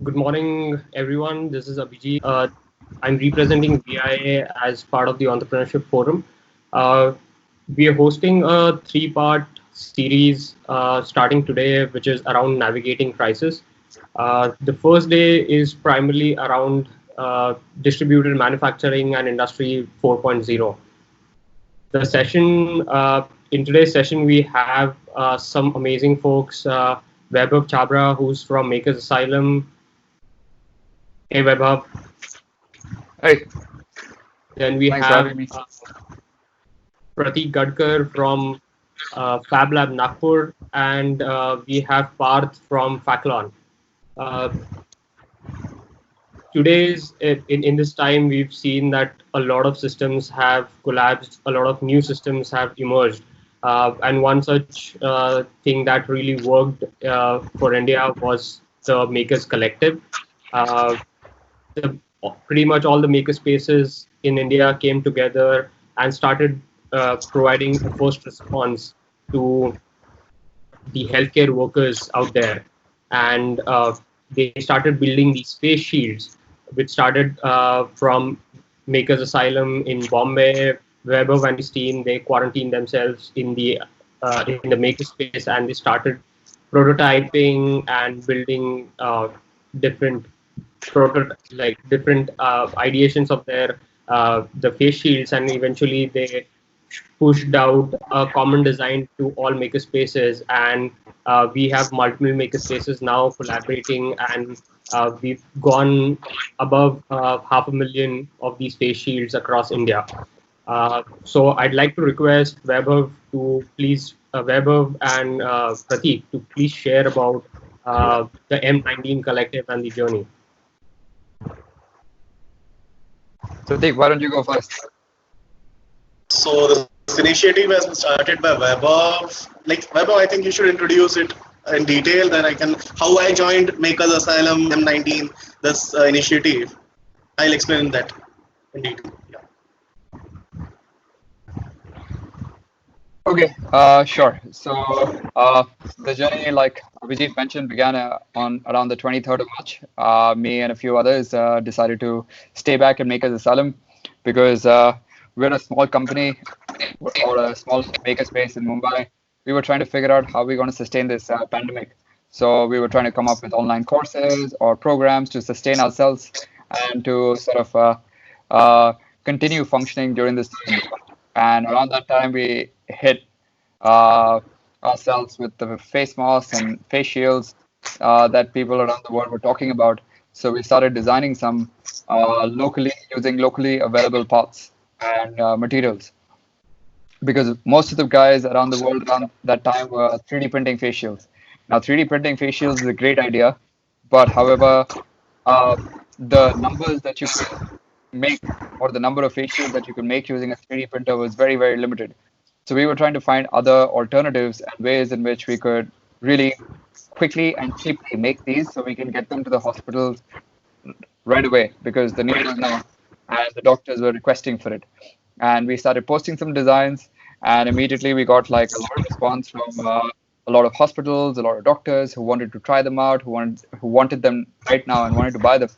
Good morning, everyone. This is Abhijit. I'm representing VIA as part of the Entrepreneurship Forum. Uh, we are hosting a three-part series starting today, which is around navigating crisis. The first day is primarily around distributed manufacturing and Industry 4.0. The session in today's session, we have some amazing folks. Vaibhav Chabra, who's from Makers Asylum. Hey, Vaibhav. Hey, Then we thanks for have having me. Pratik Gadkar from Fab Lab Nagpur, and we have Parth from Faclon. Uh, in this time, we've seen that a lot of systems have collapsed, a lot of new systems have emerged. And one such thing that really worked for India was the Makers Collective. Uh, the Pretty much all the maker spaces in India came together and started providing a first response to the healthcare workers out there, and they started building these face shields, which started from Makers Asylum in Bombay. Weber and his team, they quarantined themselves in the maker space, and they started prototyping and building different different ideations of their the face shields, and eventually they pushed out a common design to all makerspaces, and we have multiple makerspaces now collaborating, and we've gone above 500,000 of these face shields across India. So I'd like to request Vaibhav and Pratik to please share about the M19 collective and the journey. Pratik, why don't you go first? So this initiative has been started by Vaibhav. Like Vaibhav, I think you should introduce it in detail. Then I can how I joined Makers Asylum M19 this initiative. I'll explain that in detail. Yeah. Okay, sure. So the journey, like Abhijit mentioned, began on around the 23rd of March. Me and a few others decided to stay back and make us asylum because we're a small company or a small makerspace in Mumbai. We were trying to figure out how we're going to sustain this pandemic. So we were trying to come up with online courses or programs to sustain ourselves and to sort of continue functioning during this time. And around that time, we hit uh, ourselves with the face masks and face shields that people around the world were talking about. So we started designing some locally using locally available parts and materials because most of the guys around the world around that time were 3D printing face shields. Now, 3D printing face shields is a great idea, but however, uh, the numbers that you could make or the number of face shields that you could make using a 3D printer was very, very limited. So we were trying to find other alternatives and ways in which we could really quickly and cheaply make these so we can get them to the hospitals right away because the need was now and the doctors were requesting for it. And we started posting some designs, and immediately we got like a lot of response from a lot of hospitals, a lot of doctors who wanted to try them out, who wanted them right now and wanted to buy them.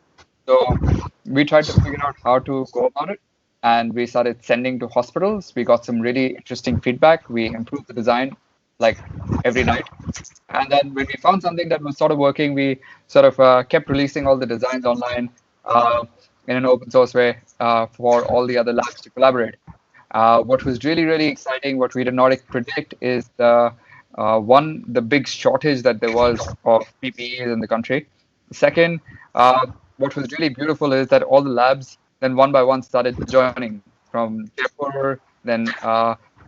So we tried to figure out how to go about it, and we started sending to hospitals. We got some really interesting feedback. We improved the design like every night, and then when we found something that was sort of working, we sort of kept releasing all the designs online in an open source way for all the other labs to collaborate. What was really, really exciting, what we did not predict, is the big shortage that there was of PPEs in the country. Second, what was really beautiful is that all the labs then one by one started joining from Jaipur, then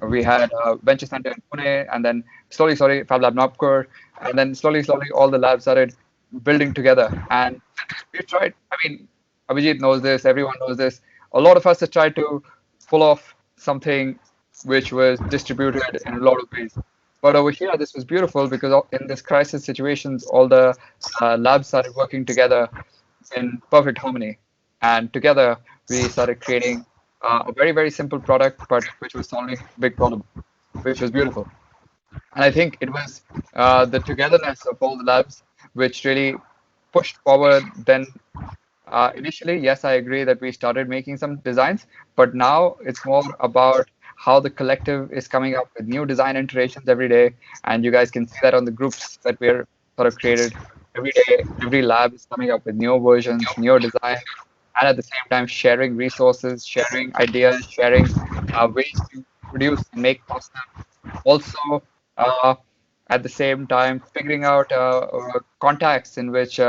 we had Venture Center in Pune, and then slowly, Fab Lab Nagpur, and then slowly, all the labs started building together. And we tried, I mean, Abhijit knows this, everyone knows this. A lot of us have tried to pull off something which was distributed in a lot of ways. But over here, this was beautiful because in this crisis situations, all the labs started working together in perfect harmony. And together, we started creating a very, very simple product, but which was solving a big problem, which was beautiful. And I think it was the togetherness of all the labs which really pushed forward, then initially, yes, I agree that we started making some designs, but now it's more about how the collective is coming up with new design iterations every day. And you guys can see that on the groups that we're sort of created every day. Every lab is coming up with new versions, new designs, and at the same time, sharing resources, sharing ideas, sharing ways to produce and make pasta. Also, uh, at the same time, figuring out contacts in which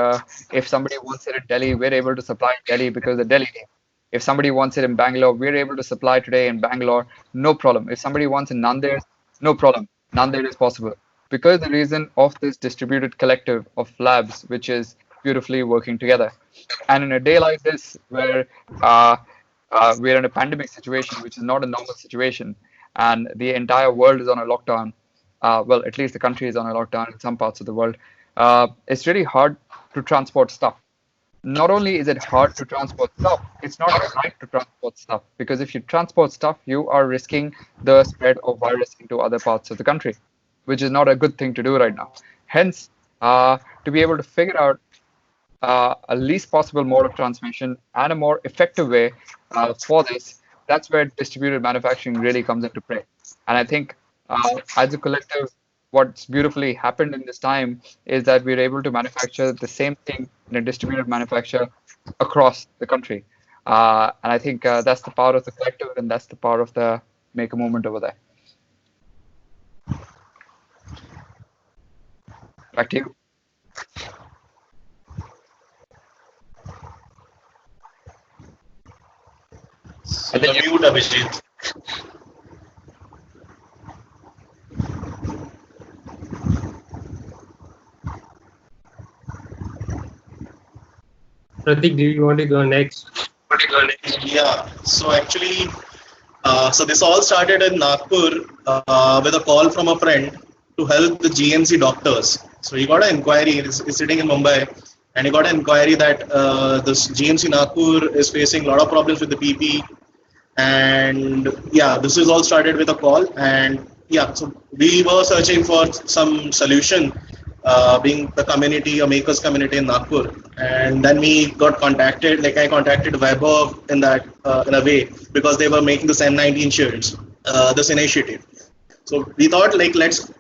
if somebody wants it in Delhi, we're able to supply in Delhi because the Delhi team. If somebody wants it in Bangalore, we're able to supply today in Bangalore, no problem. If somebody wants in Nanded, no problem. Nanded is possible because the reason of this distributed collective of labs, which is beautifully working together. And in a day like this, where uh, we're in a pandemic situation, which is not a normal situation, and the entire world is on a lockdown. Well, at least the country is on a lockdown in some parts of the world. It's really hard to transport stuff. Not only is it hard to transport stuff, it's not right to transport stuff because if you transport stuff, you are risking the spread of virus into other parts of the country, which is not a good thing to do right now. Hence, to be able to figure out a least possible mode of transmission and a more effective way for this, that's where distributed manufacturing really comes into play. And I think as a collective, what's beautifully happened in this time is that we're able to manufacture the same thing in a distributed manufacture across the country. And I think that's the power of the collective and that's the power of the maker movement over there. Back to you. So the mute, Abhijit. Pratik, do you want to go next? Yeah. So actually, so this all started in Nagpur with a call from a friend to help the GMC doctors. So he got an inquiry. He's sitting in Mumbai, and he got an inquiry that this GMC Nagpur is facing a lot of problems with the PP. And yeah, this is all started with a call. And yeah, so we were searching for some solution, being the community, a makers community in Nagpur. And then we got contacted, like I contacted Weber in that in a way because they were making the M19 shirts, this initiative. So we thought like let's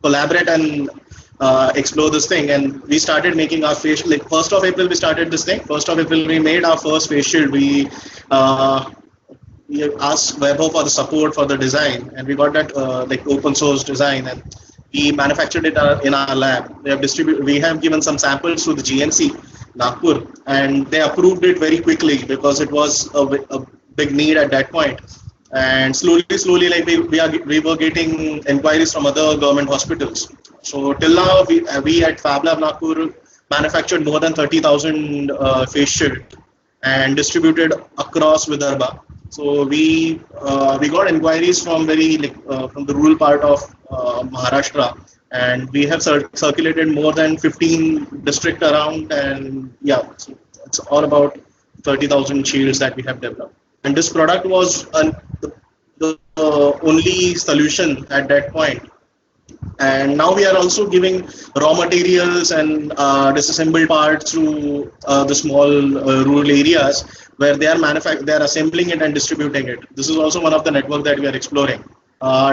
collaborate and explore this thing. And we started making our face, like 1st of April we started this thing. 1st of April we made our first face shield. We asked Weber for the support for the design, and we got that like open source design, and we manufactured it in our lab. We have given some samples to the GNC Nagpur, and they approved it very quickly because it was a big need at that point. And slowly, like we were getting inquiries from other government hospitals. So till now, we at Fab Lab Nagpur manufactured more than 30,000 face shield and distributed across Vidarbha. So we got inquiries from from the rural part of Maharashtra, and we have circulated more than 15 districts around, and yeah, so it's all about 30,000 shields that we have developed. And this product was the only solution at that point. And now we are also giving raw materials and disassembled parts to the small rural areas where they are assembling it and distributing it. This is also one of the network that we are exploring.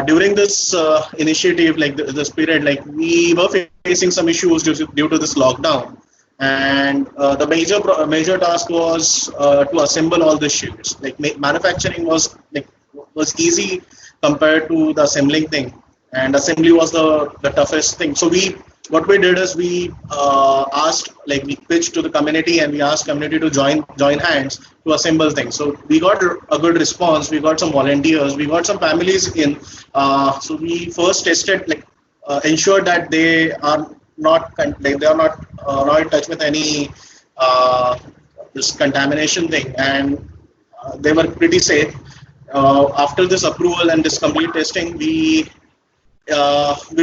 During this initiative, like this period, like we were facing some issues due to this lockdown, and the major task was to assemble all the shields. Like manufacturing was easy compared to the assembling thing, and assembly was the toughest thing. So what we did is we pitched to the community, and we asked community to join hands to assemble things. So we got a good response. We got some volunteers. We got some families in. So we first tested, ensured that they are not in touch with any this contamination thing, and they were pretty safe. After this approval and this complete testing, we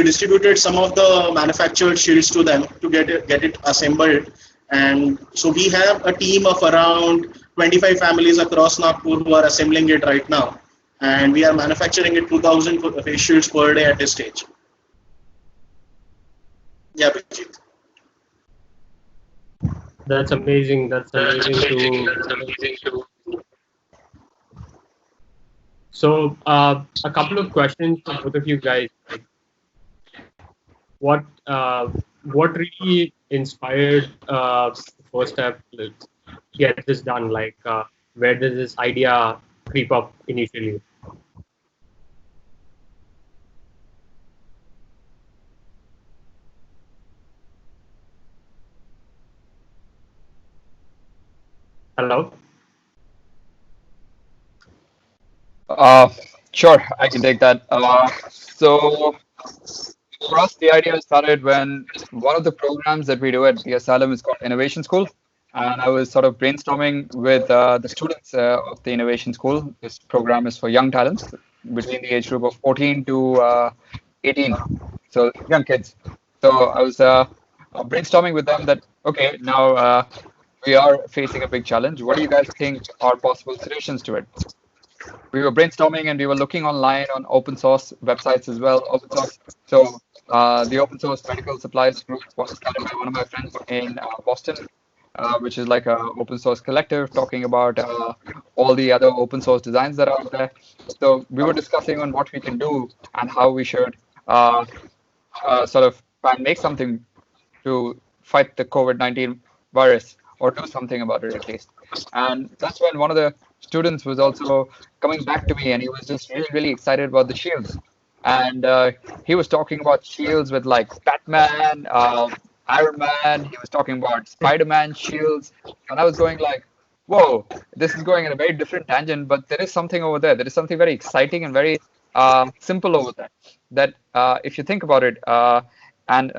distributed some of the manufactured shields to them to get it assembled. And so we have a team of around 25 families across Nagpur who are assembling it right now, and we are manufacturing it 2,000 face shields per day at this stage. Yeah, Bijit. That's amazing. That's amazing to. So, a couple of questions for both of you guys. Like, what what really inspired the first step to get this done? Like, where does this idea creep up initially? Hello. Uh, sure, I can take that. So for us, the idea started when one of the programs that we do at the Asylum is called Innovation School. And I was sort of brainstorming with the students of the Innovation School. This program is for young talents between the age group of 14 to 18. So young kids. So I was brainstorming with them that, okay, now we are facing a big challenge. What do you guys think are possible solutions to it? We were brainstorming and we were looking online on open source websites as well. Open source. So the open source medical supplies group was started by one of my friends in Boston, which is like a open source collective talking about all the other open source designs that are out there. So we were discussing on what we can do and how we should uh, sort of try and make something to fight the COVID-19 virus or do something about it at least. And that's when one of the students was also coming back to me and he was just really, really excited about the shields. And he was talking about shields with like Batman, Iron Man, he was talking about Spider-Man shields. And I was going like, whoa, this is going in a very different tangent, but there is something over there. There is something very exciting and very simple over there. That if you think about it, and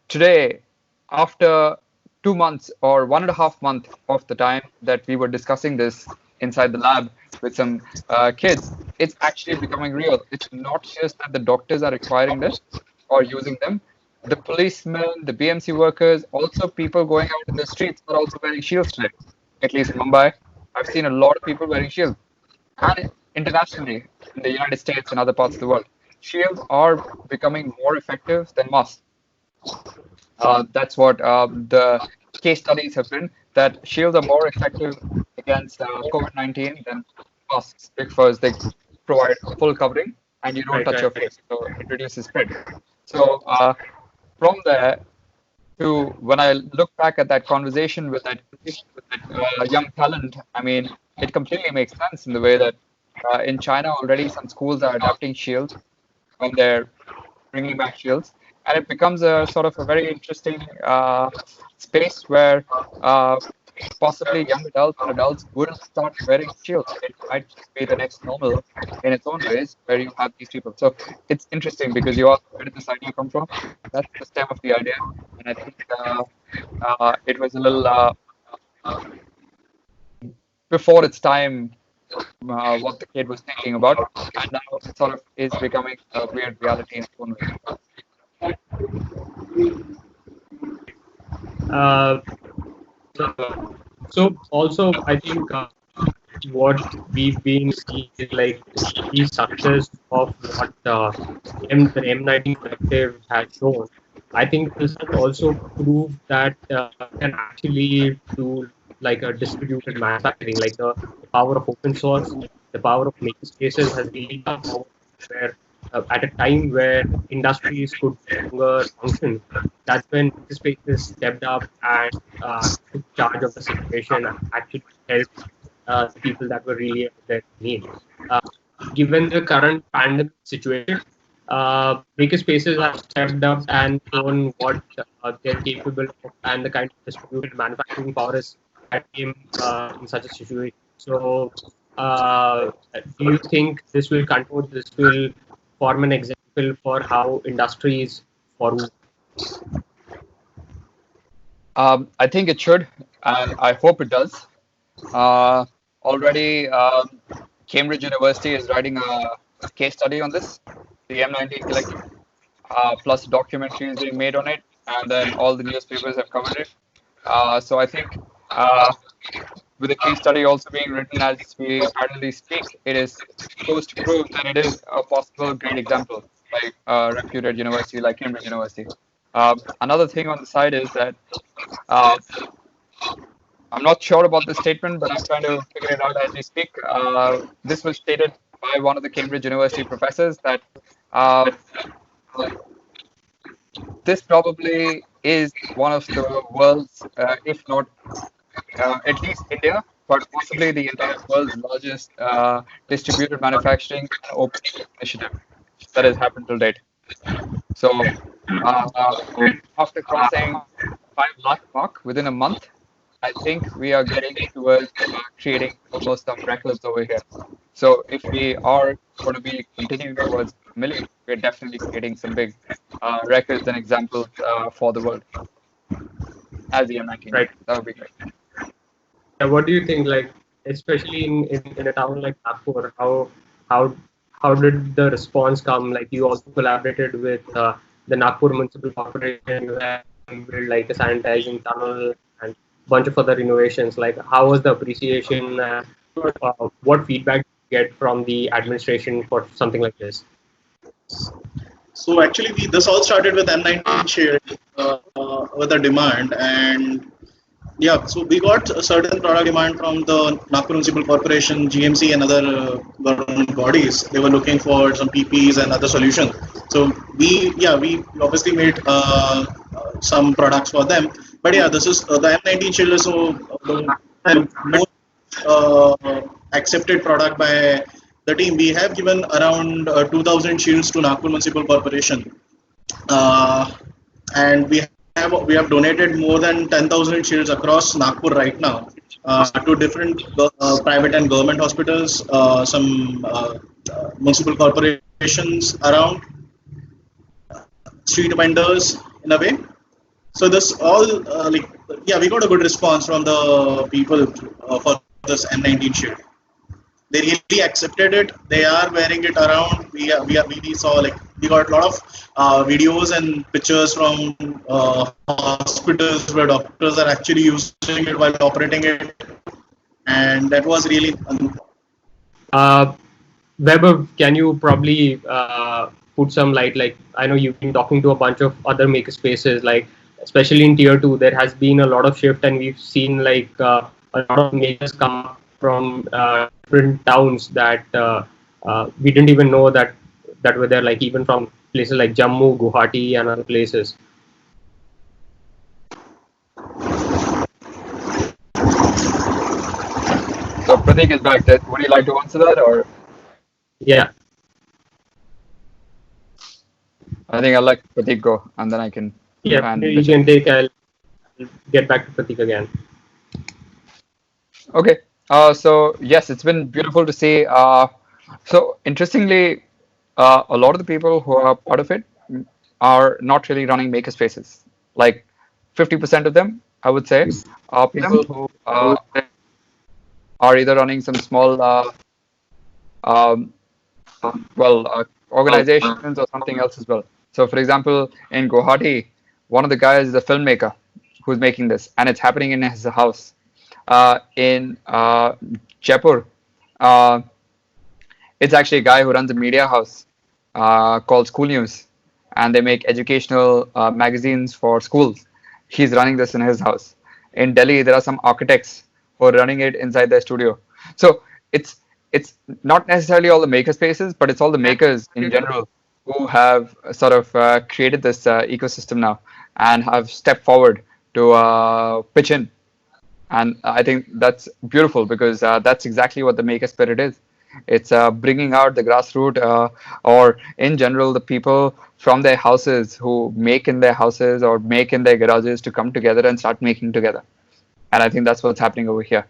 today, after 2 months or 1.5 months of the time that we were discussing this inside the lab with some kids, it's actually becoming real. It's not just that the doctors are requiring this or using them. The policemen, the BMC workers, also people going out in the streets are also wearing shields today. At least in Mumbai, I've seen a lot of people wearing shields. And internationally, in the United States and other parts of the world, shields are becoming more effective than masks. That's what the case studies have been, that shields are more effective against COVID-19 than masks because they provide full covering and you don't Right, touch your right, right. face, so it reduces spread. So from there to when I look back at that conversation with that young talent, I mean, it completely makes sense in the way that in China already some schools are adapting shields when they're bringing back shields, and it becomes a sort of a very interesting space where possibly young adults and adults will start wearing shields. It might just be the next normal in its own ways, where you have these people. So it's interesting because you asked where did this idea come from? That's the stem of the idea, and I think it was a little before its time what the kid was thinking about, and now it sort of is becoming a weird reality in its own way. Uh, so also, I think what we've been seeing is like the success of what the M19 collective has shown. I think this has also proved that can actually do like a distributed manufacturing, like the power of open source, the power of making spaces has really come forward where at a time where industries could no longer function, that's when spaces stepped up and took charge of the situation and actually helped the people that were really at their need. Uh, Given the current pandemic situation, makerspaces have stepped up and shown what they're capable of and the kind of distributed manufacturing power is that came in such a situation. So, do you think this will continue? This will form an example for how industries forward? I think it should, and I hope it does. Already, Cambridge University is writing a case study on this, the M19 collective, plus a documentary is being made on it, and then all the newspapers have covered it. So I think uh, with the case study also being written as we parallelly speak, it is goes to prove that it is a possible great example by a reputed university like Cambridge University. Another thing on the side is that uh, I'm not sure about this statement, but I'm trying to figure it out as we speak. This was stated by one of the Cambridge University professors that uh, this probably is one of the world's, if not at least India, but possibly the entire world's largest distributed manufacturing and open initiative that has happened till date. So, after crossing 5 lakh mark within a month, I think we are getting towards creating almost some records over here. So, if we are going to be continuing towards a million, we're definitely creating some big records and examples for the world as the M19. Right. That would be great. Yeah, what do you think? Like, especially in a town like Nagpur, how how did the response come? Like, you also collaborated with the Nagpur Municipal Corporation. You have built like a sanitizing tunnel and a bunch of other innovations. Like, how was the appreciation? What feedback did you get from the administration for something like this? So actually, this all started with M19 share with a demand, and yeah, so we got a certain product demand from the Nagpur Municipal Corporation, GMC, and other government bodies. They were looking for some PPs and other solutions. So we obviously made some products for them. But yeah, this is the M19 shield is so the most accepted product by the team. We have given around 2,000 shields to Nagpur Municipal Corporation, uh, and we have donated more than 10,000 shields across Nagpur right now to different private and government hospitals, some municipal corporations around, street vendors in a way. So this all we got a good response from the people for this M19 shield. They really accepted it. They are wearing it around. We saw like we got a lot of videos and pictures from hospitals where doctors are actually using it while operating it, and that was really Uh, Weber, can you probably put some light? Like, I know you've been talking to a bunch of other maker spaces, like especially in tier two, there has been a lot of shift, and we've seen like a lot of makers come up from different towns that we didn't even know that were there, like even from places like Jammu, Guwahati, and other places. So, Pratik is back. Would you like to answer that, or Yeah, I think I'll let Pratik go, and then I can yeah, try and you pitch in. can take. I'll get back to Pratik again. Okay. So yes, it's been beautiful to see. So interestingly, a lot of the people who are part of it are not really running makerspaces. Like 50% of them, I would say, are people who are either running some small, um, organizations or something else as well. So, for example, in Guwahati, one of the guys is a filmmaker who's making this, and it's happening in his house. In Jaipur, uh, it's actually a guy who runs a media house called School News, and they make educational magazines for schools. He's running this in his house. In Delhi, there are some architects who are running it inside their studio. So it's not necessarily all the maker spaces, but it's all the makers in general who have sort of created this ecosystem now and have stepped forward to pitch in. And I think that's beautiful because that's exactly what the maker spirit is. It's bringing out the grassroots, or in general, the people from their houses who make in their houses or make in their garages to come together and start making together. And I think that's what's happening over here.